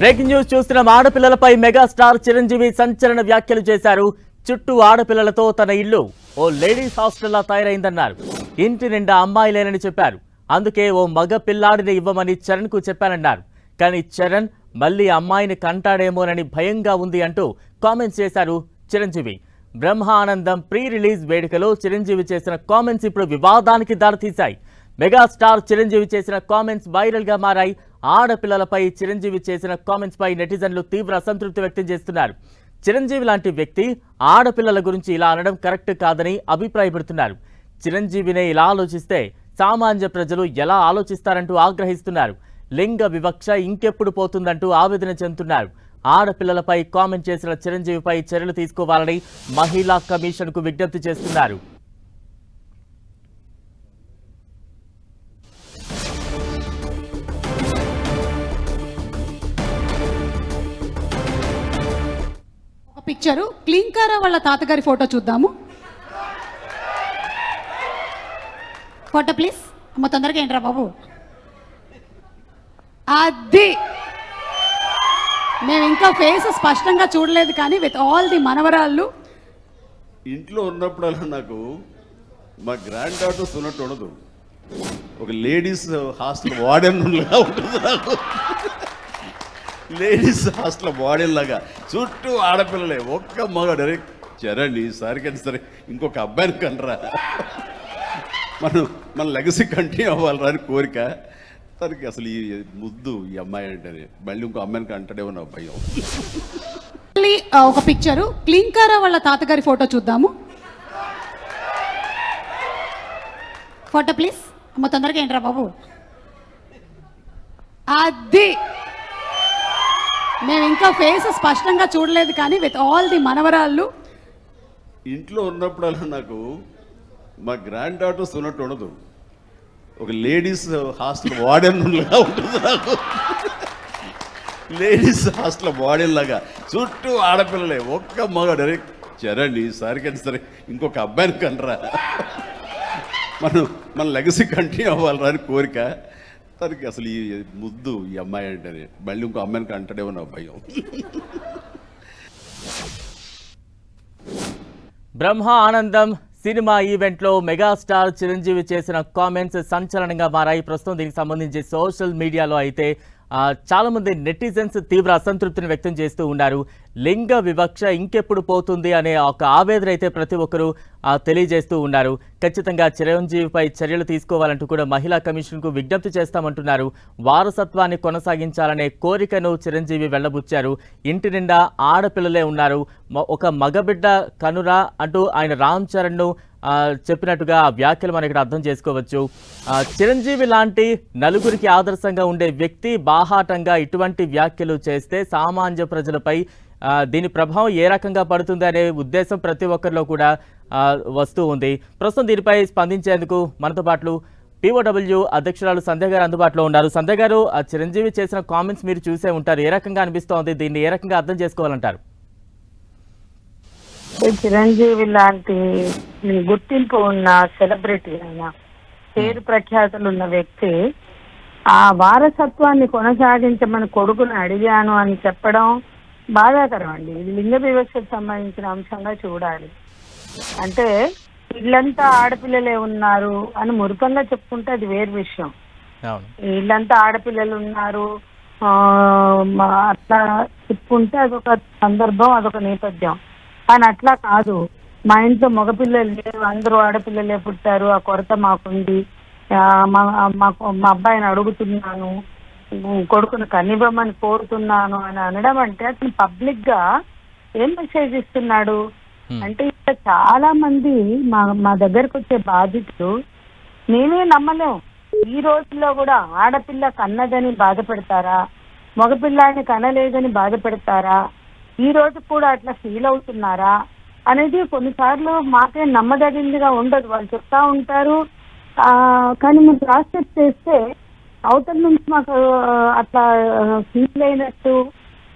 Breaking news చూస్తున్న ఆడపిల్లలపై megastar Chiranjeevi సంచలన వ్యాఖ్యలు చేశారు. చుట్టూ ఆడపిల్లలతో తన ఇల్లు ఓ లేడీస్ హాస్టల్లా తయారైందన్నారు. ఇంటి నిండా అమ్మాయిలేనని చెప్పారు. అందుకే ఓ మగ పిల్లాడిని ఇవ్వమని చరణ్ కు చెప్పానన్నారు. కానీ చరణ్ మళ్ళీ అమ్మాయిని కంటాడేమోనని భయంగా ఉంది అంటూ కామెంట్స్ చేశారు చిరంజీవి. బ్రహ్మానందం ప్రీ రిలీజ్ వేడుకలో చిరంజీవి చేసిన కామెంట్స్ ఇప్పుడు వివాదానికి దారితీశాయి. మెగాస్టార్ చిరంజీవి చేసిన కామెంట్స్ వైరల్ గా మారాయి. ఆడపిల్లలపై చిరంజీవి చేసిన కామెంట్స్ పై నెటిజన్లు తీవ్ర అసంతృప్తి వ్యక్తం చేస్తున్నారు. చిరంజీవి లాంటి వ్యక్తి ఆడపిల్లల గురించి ఇలా అనడం కరెక్ట్ కాదని అభిప్రాయపడుతున్నారు. చిరంజీవినే ఇలా ఆలోచిస్తే సామాన్య ప్రజలు ఎలా ఆలోచిస్తారంటూ ఆగ్రహిస్తున్నారు. లింగ వివక్ష ఇంకెప్పుడు పోతుందంటూ ఆవేదన చెందుతున్నారు. ఆడపిల్లలపై కామెంట్ చేసిన చిరంజీవిపై చర్యలు తీసుకోవాలని మహిళా కమిషన్ కు విజ్ఞప్తి చేస్తున్నారు. పిక్చరు క్లీంకారా వాళ్ళ తాతగారి ఫోటో చూద్దాము. Photo please. అమ్మ తొందరగా ఏంట్రా బాబు. అది మేము ఇంకా ఫేస్ స్పష్టంగా చూడలేదు, కానీ విత్ ఆల్ ది మనవరాళ్ళు ఇంట్లో ఉన్నప్పుడల్లా నాకు మా గ్రాండ్ డాటర్స్ ఉన్నట్టు ఉండదు. ఒక లేడీస్ హాస్టల్ వార్డెన్ లాగా ఉంటుంది నాకు. లేడీస్ హాస్టల్ వార్డెన్ లాగా చుట్టూ ఆడపిల్లలే, ఒక్క మగ డైరెక్ట్ చరణ్ ఈసారి కానీ సరే ఇంకొక అబ్బాయిని కనరా, మన లెగసీ కంటిన్యూ అవ్వాలరా అని కోరిక తనకి. అసలు ఈ ముద్దు ఈ అమ్మాయి అంటే మళ్ళీ ఇంకో అమ్మాయిని కంటాడేమో నా భయం. ఒక పిక్చరు క్లీంకారా వాళ్ళ తాతగారి ఫోటో చూద్దాము. Photo please. అమ్మ తొందరగా ఏంట్రా బాబు. అది మేము ఇంకా ఫేస్ స్పష్టంగా చూడలేదు, కానీ విత్ ఆల్ ది మనవరాళ్ళు ఇంట్లో ఉన్నప్పుడల్లా నాకు మా గ్రాండ్ డాటర్స్ ఉన్నట్టు ఉండదు. ఒక లేడీస్ హాస్టల్ వార్డెన్ లాగా ఉంటుంది నాకు. లేడీస్ హాస్టల్ వార్డెన్ లాగా చుట్టూ ఆడపిల్లలే, ఒక్క మగ డైరెక్ట్ చరణ్ ఈసారి కానీ సరే ఇంకొక అబ్బాయిని కనరా, మన లెగసీ కంటిన్యూ అవ్వాలరా అని కోరిక తనకి. అసలు ఈ ముద్దు ఈ అమ్మాయి అంటే మళ్ళీ ఇంకో అమ్మాయిని కంటాడేమో నా భయం. బ్రహ్మానందం సినిమా ఈవెంట్లో మెగాస్టార్ చిరంజీవి చేసిన కామెంట్స్ సంచలనంగా మారాయి. ప్రస్తుతం దీనికి సంబంధించి సోషల్ మీడియాలో అయితే చాలా మంది నెటిజన్స్ తీవ్ర అసంతృప్తిని వ్యక్తం చేస్తూ ఉన్నారు. లింగ వివక్ష ఇంకెప్పుడు పోతుంది అనే ఒక ఆవేదన అయితే ప్రతి ఒక్కరూ తెలియజేస్తూ ఉన్నారు. ఖచ్చితంగా చిరంజీవిపై చర్యలు తీసుకోవాలంటూ కూడా మహిళా కమిషన్కు విజ్ఞప్తి చేస్తామంటున్నారు. వారసత్వాన్ని కొనసాగించాలనే కోరికను చిరంజీవి వెళ్లబుచ్చారు. ఇంటి నిండా ఆడపిల్లలే ఉన్నారు, ఒక మగబిడ్డ కనురా అంటూ ఆయన రామ్ చరణ్ను చెప్పినట్టుగా ఆ వ్యాఖ్యలు మనం ఇక్కడ అర్థం చేసుకోవచ్చు. చిరంజీవి లాంటి నలుగురికి ఆదర్శంగా ఉండే వ్యక్తి బాహాటంగా ఇటువంటి వ్యాఖ్యలు చేస్తే సామాన్య ప్రజలపై దీని ప్రభావం ఏ రకంగా పడుతుంది అనే ఉద్దేశం ప్రతి ఒక్కరిలో కూడా వస్తూ ఉంది. ప్రస్తుతం దీనిపై స్పందించేందుకు మనతో పాటు POW అధ్యక్షురాలు సంధ్య గారు అందుబాటులో ఉన్నారు. సంధ్య గారు, చిరంజీవి చేసిన కామెంట్స్ మీరు చూసే ఉంటారు, ఏ రకంగా అనిపిస్తోంది? దీన్ని ఏ రకంగా అర్థం చేసుకోవాలంటారు? చిరంజీవి లాంటి గుర్తింపు ఉన్న సెలబ్రిటీ అయినా, పేరు ప్రఖ్యాతులు ఉన్న వ్యక్తి ఆ వారసత్వాన్ని కొనసాగించమని కొడుకుని అడిగాను అని చెప్పడం బాధాకరం అండి. ఇది లింగ వివక్షకు సంబంధించిన అంశంగా చూడాలి. అంటే ఇల్లంతా ఆడపిల్లలే ఉన్నారు అని మురుకంగా చెప్పుకుంటే అది వేరు విషయం. ఇల్లంతా ఆడపిల్లలు ఉన్నారు అట్లా చెప్పుకుంటే అదొక సందర్భం, అదొక నేపథ్యం. కానీ అట్లా కాదు. మా ఇంట్లో మగపిల్లలు లేరు, అందరూ ఆడపిల్లలే పుట్టారు, ఆ కొరత మాకుంది, మా అబ్బాయిని అడుగుతున్నాను, కొడుకును కనివ్వమని కోరుతున్నాను అని అనడం అంటే అతను పబ్లిక్ గా ఏం మెసేజ్ ఇస్తున్నాడు అంటే, ఇక్కడ చాలా మంది మా దగ్గరకు వచ్చే బాధితులు మేమే నమ్మలేం. ఈ రోజుల్లో కూడా ఆడపిల్ల కన్నదని బాధపడతారా, మగపిల్లాన్ని కనలేదని బాధపడతారా, ఈ రోజు కూడా అట్లా ఫీల్ అవుతున్నారా అనేది కొన్నిసార్లు మాకే నమ్మదగిందిగా ఉండదు. వాళ్ళు చెప్తా ఉంటారు, కానీ మేము క్రాస్ చెక్ చేస్తే అవతల నుంచి మాకు అట్లా ఫీల్ అయినట్టు,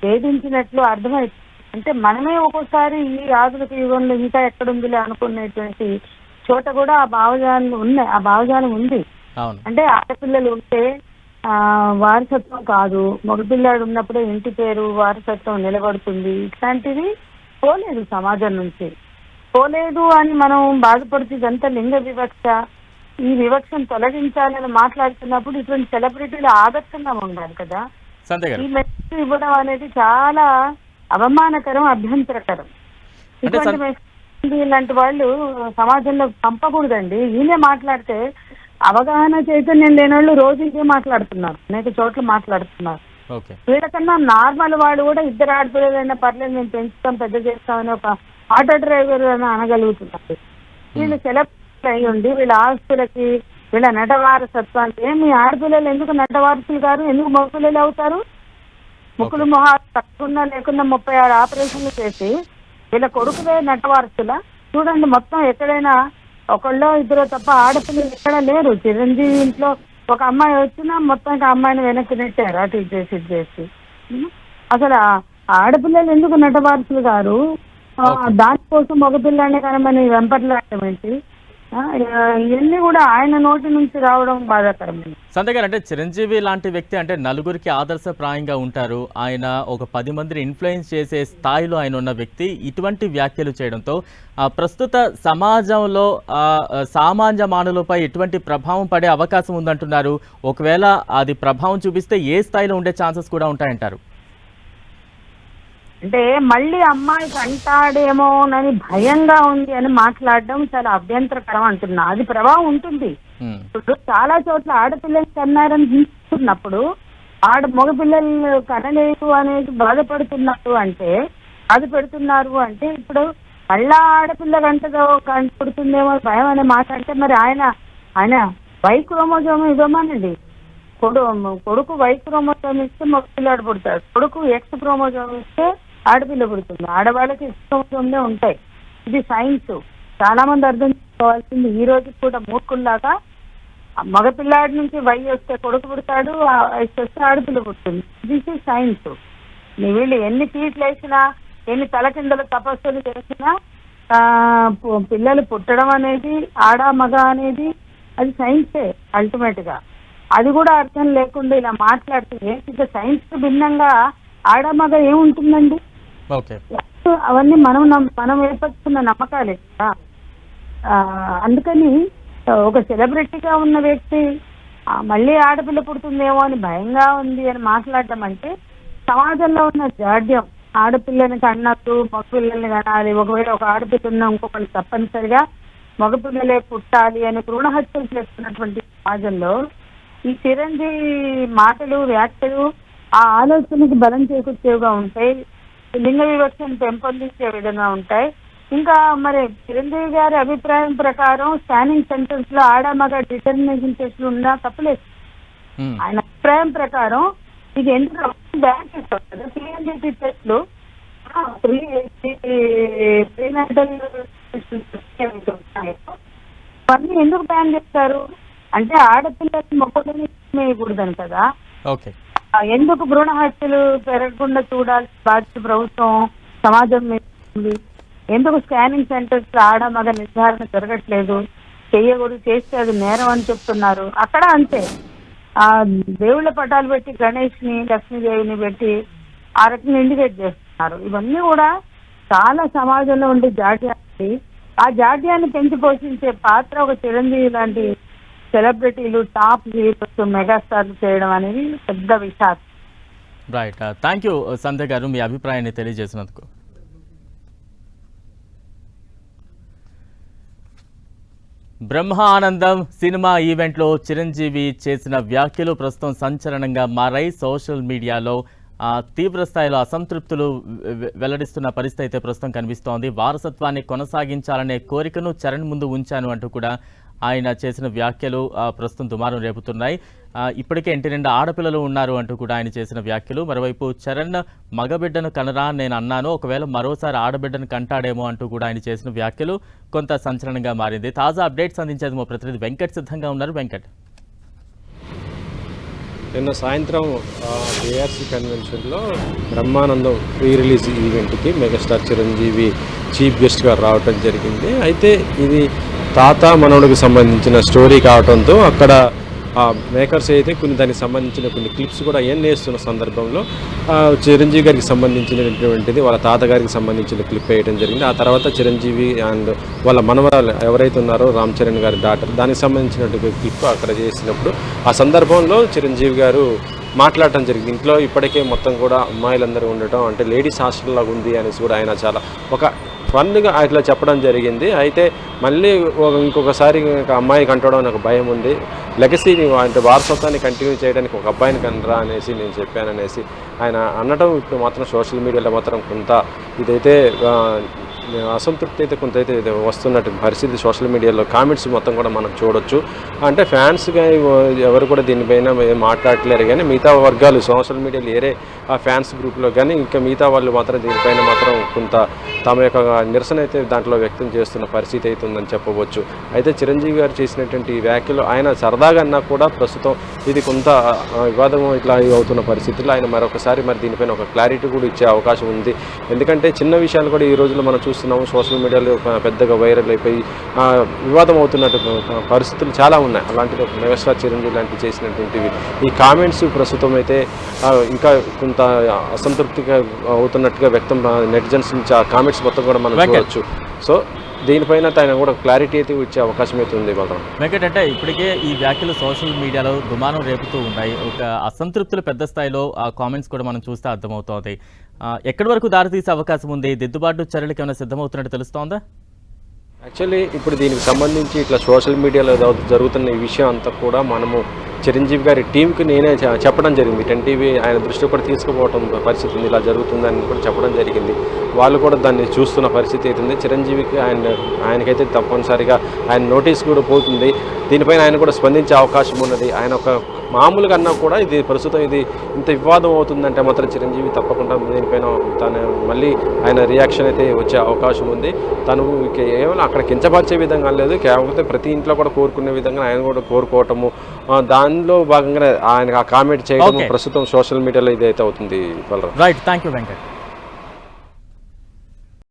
వేధించినట్లు అర్థమవుతుంది. అంటే మనమే ఒక్కోసారి ఈ ఆధునిక యుగంలో ఇంకా ఎక్కడుందిలే అనుకునేటువంటి చోట కూడా ఆ భావజాలం ఉన్నాయి, ఆ భావజాలం ఉంది. అంటే ఆడపిల్లలు ఉంటే వారసత్వం కాదు, మగపిల్లాడు ఉన్నప్పుడే ఇంటి పేరు వారసత్వం నిలబడుతుంది, ఇట్లాంటివి పోలేదు సమాజం నుంచి. పోలేదు అని మనం బాధపడుతూ ఇదంతా లింగ వివక్ష, ఈ వివక్షను తొలగించాలని మాట్లాడుతున్నప్పుడు ఇటువంటి సెలబ్రిటీలు ఆదర్శంగా ఉండాలి కదా. ఈ మెసేజ్ ఇవ్వడం అనేది చాలా అవమానకరం, అభ్యంతరకరం. ఇటువంటి మెసేజ్ ఇలాంటి వాళ్ళు సమాజంలో పంపకూడదండి. ఈయనే మాట్లాడితే అవగాహన చైతన్యం లేని వాళ్ళు రోజు ఇదే మాట్లాడుతున్నారు, అనేక చోట్ల మాట్లాడుతున్నారు. వీళ్ళకన్నా నార్మల్ వాళ్ళు కూడా ఇద్దరు ఆడపిల్లలైనా పర్లేదు మేము పెంచుతాం పెద్ద చేస్తామని ఒక ఆటో డ్రైవర్ అని అనగలుగుతున్నారు. వీళ్ళు సెలబ్రిటీ అయి ఉండి వీళ్ళ ఆస్తులకి వీళ్ళ నటవారసత్వానికి మీ ఆడపిల్లలు ఎందుకు నటవారసులు గారు, ఎందుకు మగపిల్లలు అవుతారు? ముక్కులు మొహాలు తక్కువ లేకుండా 36 ఆపరేషన్లు చేసి వీళ్ళ కొడుకులే నటవారసులా? చూడండి, మొత్తం ఎక్కడైనా ఒకళ్ళో ఇద్దరు తప్ప ఆడపిల్లలు ఎక్కడ లేరు. చిరంజీవి ఇంట్లో ఒక అమ్మాయి వచ్చినా మొత్తం అమ్మాయిని వెనక్కి నెట్టారు, అటు ఇది చేసి. అసలు ఆడపిల్లలు ఎందుకు నటవారసులు గారు? దానికోసం మగపిల్లాన్ని కనమని వెంపట్లాడటం ఏంటి? ఇవన్నీ కూడా ఆయన నోటి నుంచి రావడం బాధాకరమైంది. సంధ్య గారు, అంటే చిరంజీవి లాంటి వ్యక్తి అంటే నలుగురికి ఆదర్శప్రాయంగా ఉంటారు. ఆయన ఒక 10 మందిని ఇన్ఫ్లుయెన్స్ చేసే స్థాయిలో ఆయన ఉన్న వ్యక్తి ఇటువంటి వ్యాఖ్యలు చేయడంతో ప్రస్తుత సమాజంలో సామాన్య మానవులపై ఎటువంటి ప్రభావం పడే అవకాశం ఉందంటున్నారు. ఒకవేళ అది ప్రభావం చూపిస్తే ఏ స్థాయిలో ఉండే ఛాన్సెస్ కూడా ఉంటాయంటారు? అంటే మళ్ళీ అమ్మాయికి అంటాడేమోనని భయంగా ఉంది అని మాట్లాడడం చాలా అభ్యంతరకరం అంటున్నా. అది ప్రభావం ఉంటుంది. ఇప్పుడు చాలా చోట్ల ఆడపిల్లలు కన్నారని తీసుకున్నప్పుడు మగపిల్లలు కనలేదు అనేది బాధపడుతున్నారు అంటే అది పెడుతున్నారు అంటే ఇప్పుడు మళ్ళా ఆడపిల్ల గంటదో కనపడుతుందేమో భయం అనే మాట అంటే మరి ఆయన వై క్రోమోజోమ్ ఇవ్వమానండి. కొడుకు వై క్రోమోజోమ్ ఇస్తే మగపిల్లాడు పుడతాడు, కొడుకు ఎక్స్ క్రోమోజోమ్ ఇస్తే ఆడపిల్ల పుడుతుంది. ఆడవాళ్ళకి ఎక్స్ క్రోమోజోమ్లే ఉంటాయి. ఇది సైన్స్. చాలా మంది అర్థం చేసుకోవాల్సింది. ఈ రోజు కూడా మూర్ఖుల్లాగా మగపిల్లాడి నుంచి వై వస్తే కొడుకు పుడతాడు, ఎక్స్ వస్తే ఆడపిల్ల పుడుతుంది. This is science. వీళ్ళు ఎన్ని ఫీట్లు వేసినా ఎన్ని తలకిందల తపస్సులు చేసినా పిల్లలు పుట్టడం అనేది ఆడ మగ అనేది అది సైన్సే అల్టిమేట్ గా. అది కూడా అర్థం లేకుండా ఇలా మాట్లాడుతూ ఏంటి సైన్స్ భిన్నంగా ఆడ మగ ఏముంటుందండి? అవన్నీ మనం ఏర్పరుచుకున్న నమ్మకాలే కదా. అందుకని ఒక సెలబ్రిటీగా ఉన్న వ్యక్తి మళ్ళీ ఆడపిల్ల పుడుతుందేమో అని భయంగా ఉంది అని మాట్లాడటం అంటే సమాజంలో ఉన్న జాడ్యం. ఆడపిల్లని కన్నట్టు మగపిల్లల్ని కనాలి, ఒకవేళ ఒక ఆడపిల్ల ఉన్న ఇంకొకళ్ళు తప్పనిసరిగా మగపిల్లలే పుట్టాలి అని భ్రూణ హత్యలు చేస్తున్నటువంటి సమాజంలో ఈ చిరంజీవి మాటలు వ్యాఖ్యలు ఆ ఆలోచనకి బలం చేకూర్చేవిగా ఉంటాయి, లింగ వివక్షను పెంపొందించే విధంగా ఉంటాయి. ఇంకా మరి చిరంజీవి గారి అభిప్రాయం ప్రకారం స్కానింగ్ సెంటర్స్ లో ఆడ మగ డిటర్మినేషన్ టెస్టులు ఉన్నా తప్పలేదు. ఆయన అభిప్రాయం ప్రకారం ఇది ఎందుకు బ్యాన్ చేస్తారు కదా పిఎన్జిటి టెస్టులు, ప్రీనాటల్ అవన్నీ ఎందుకు బ్యాన్ చేస్తారు అంటే ఆడపిల్లకి మొక్కలని వేయకూడదని కదా. ఎందుకు భ్రూణ హత్యలు పెరగకుండా చూడాల్సిన బాధ్యత ప్రభుత్వం సమాజం మీద ఉంది. ఎందుకు స్కానింగ్ సెంటర్స్ ఆడ మగ నిర్ధారణ జరగట్లేదు, చెయ్యకూడదు, చేస్తే అది నేరం అని చెప్తున్నారు. అక్కడ అంతే దేవుళ్ళ పటాలు పెట్టి గణేష్ ని లక్ష్మీదేవిని పెట్టి ఆ రకంగా ఇండికేట్ చేస్తున్నారు. ఇవన్నీ కూడా చాలా సమాజంలో ఉండే జాడ్యాన్ని, ఆ జాడ్యాన్ని పెంచి పోషించే పాత్ర ఒక చిరంజీవి లాంటి సెలబ్రిటీలు టాప్ హీరోస్ మెగాస్టార్లు చేయడం అనేది పెద్ద విషాదం. రైట్, థ్యాంక్ యూ సంధ్య గారు మీ అభిప్రాయాన్ని తెలియజేసినందుకు. బ్రహ్మానందం సినిమా ఈవెంట్లో చిరంజీవి చేసిన వ్యాఖ్యలు ప్రస్తుతం సంచలనంగా మారాయి. సోషల్ మీడియాలో తీవ్ర స్థాయిలో అసంతృప్తులు వెల్లడిస్తున్న పరిస్థితి అయితే ప్రస్తుతం కనిపిస్తోంది. వారసత్వాన్ని కొనసాగించాలనే కోరికను చరణ్ ముందు ఉంచాను అంటూ కూడా ఆయన చేసిన వ్యాఖ్యలు ప్రస్తుతం దుమారం రేపుతున్నాయి. ఇప్పటికే ఇంటి నిండా ఆడపిల్లలు ఉన్నారు అంటూ కూడా ఆయన చేసిన వ్యాఖ్యలు. మరోవైపు చరణ్ మగబిడ్డను కనరా నేను అన్నాను, ఒకవేళ మరోసారి ఆడబిడ్డను కంటాడేమో అంటూ కూడా ఆయన చేసిన వ్యాఖ్యలు కొంత సంచలనంగా మారింది. తాజా అప్డేట్స్ అందించేది మా ప్రతినిధి వెంకట్ సిద్ధంగా ఉన్నారు. వెంకట్, నిన్న సాయంత్రం ఏఆర్సీ కన్వెన్షన్లో బ్రహ్మానందం ప్రీ రిలీజ్ ఈవెంట్కి మెగాస్టార్ చిరంజీవి చీఫ్ గెస్ట్గా రావటం జరిగింది. అయితే ఇది తాత మనవడికి సంబంధించిన స్టోరీ కావడంతో అక్కడ మేకర్స్ అయితే కొన్ని దానికి సంబంధించిన కొన్ని క్లిప్స్ కూడా అవన్నీ వేస్తున్న సందర్భంలో చిరంజీవి గారికి సంబంధించినటువంటిది వాళ్ళ తాతగారికి సంబంధించిన క్లిప్ వేయడం జరిగింది. ఆ తర్వాత చిరంజీవి అండ్ వాళ్ళ మనవరాలు ఎవరైతే ఉన్నారో రామ్ చరణ్ గారి డాటర్ దానికి సంబంధించినటువంటి క్లిప్ అక్కడ చేసినప్పుడు ఆ సందర్భంలో చిరంజీవి గారు మాట్లాడటం జరిగింది. ఇంట్లో ఇప్పటికే మొత్తం కూడా అమ్మాయిలందరూ ఉండటం అంటే లేడీస్ హాస్టల్ లాగా ఉంది అనేసి కూడా ఆయన చాలా ఒక ఫన్గా అట్లా చెప్పడం జరిగింది. అయితే మళ్ళీ ఇంకొకసారి అమ్మాయి కంటడం నాకు భయం ఉంది, లెగసీని అంటే వారసత్వాన్ని కంటిన్యూ చేయడానికి ఒక అబ్బాయిని కనరా అనేసి నేను చెప్పాననేసి ఆయన అనడం ఇప్పుడు మాత్రం సోషల్ మీడియాలో మాత్రం కొంత ఇదైతే అసంతృప్తి అయితే కొంత అయితే వస్తున్నట్టు పరిస్థితి సోషల్ మీడియాలో కామెంట్స్ మొత్తం కూడా మనం చూడొచ్చు. అంటే ఫ్యాన్స్గా ఎవరు కూడా దీనిపైన మాట్లాడలేరు, కానీ మిగతా వర్గాలు సోషల్ మీడియాలో ఏరే ఆ ఫ్యాన్స్ గ్రూప్లో కానీ ఇంకా మిగతా వాళ్ళు మాత్రం దీనిపైన మాత్రం కొంత తమ యొక్క నిరసన అయితే దాంట్లో వ్యక్తం చేస్తున్న పరిస్థితి అయితే ఉందని చెప్పవచ్చు. అయితే చిరంజీవి గారు చేసినటువంటి ఈ వ్యాఖ్యలు ఆయన సరదాగా అన్నా కూడా ప్రస్తుతం ఇది కొంత వివాదం ఇట్లా అవుతున్న పరిస్థితుల్లో ఆయన మరొకసారి మరి దీనిపైన ఒక క్లారిటీ కూడా ఇచ్చే అవకాశం ఉంది. ఎందుకంటే చిన్న విషయాలు కూడా ఈ రోజుల్లో మనం చూస్తున్నాము సోషల్ మీడియాలో పెద్దగా వైరల్ అయిపోయి వివాదం అవుతున్నట్టు పరిస్థితులు చాలా ఉన్నాయి. అలాంటిది ఒక మెగాస్టార్ చిరంజీవి లాంటి చేసినటువంటివి ఈ కామెంట్స్ ప్రస్తుతం అయితే ఇంకా కొంత అసంతృప్తిగా అవుతున్నట్టుగా వ్యక్తం నెటిజన్స్ నుంచి ఆ కామెంట్స్ మొత్తం కూడా మనం చూడవచ్చు. సో దీనిపైన ఆయన కూడా క్లారిటీ అయితే ఇచ్చే అవకాశం అయితే ఉంది. వెంకట్, అంటే ఇప్పటికే ఈ వ్యాఖ్యలు సోషల్ మీడియాలో దుమానం రేపుతూ ఉన్నాయి. ఒక అసంతృప్తులు పెద్ద స్థాయిలో ఆ కామెంట్స్ కూడా మనం చూస్తే అర్థమవుతోంది. ఎక్కడి వరకు దారితీసే అవకాశం ఉంది? దిద్దుబాటు చర్యలకు ఏమైనా సిద్ధమవుతున్నట్టు తెలుస్తోందా? యాక్చువల్లీ ఇప్పుడు దీనికి సంబంధించి ఇట్లా సోషల్ మీడియాలో జరుగుతున్న ఈ విషయం అంతా కూడా మనము చిరంజీవి గారి టీంకి నేనే చెప్పడం జరిగింది. 10TV ఆయన దృష్టి కూడా తీసుకుపోవడం పరిస్థితి ఉంది, ఇలా జరుగుతుందని కూడా చెప్పడం జరిగింది. వాళ్ళు కూడా దాన్ని చూస్తున్న పరిస్థితి అవుతుంది. చిరంజీవికి ఆయనకైతే తప్పనిసరిగా ఆయన నోటీస్ కూడా పోతుంది. దీనిపైన ఆయన కూడా స్పందించే అవకాశం ఉన్నది. ఆయన ఒక మామూలుగా అన్నా కూడా ఇది ప్రస్తుతం ఇది ఇంత వివాదం అవుతుందంటే మాత్రం చిరంజీవి తప్పకుండా దీనిపైన తను మళ్ళీ ఆయన రియాక్షన్ అయితే వచ్చే అవకాశం ఉంది. తను ఏమైనా అక్కడ కించపరిచే విధంగా లేదు, కాకపోతే ప్రతి ఇంట్లో కూడా కోరుకునే విధంగా ఆయన కూడా కోరుకోవటము, దానిలో భాగంగా ఆయన ఆ కామెంట్ చేయడం ప్రస్తుతం సోషల్ మీడియాలో ఇదైతే అవుతుంది. Right, thank you Venkat.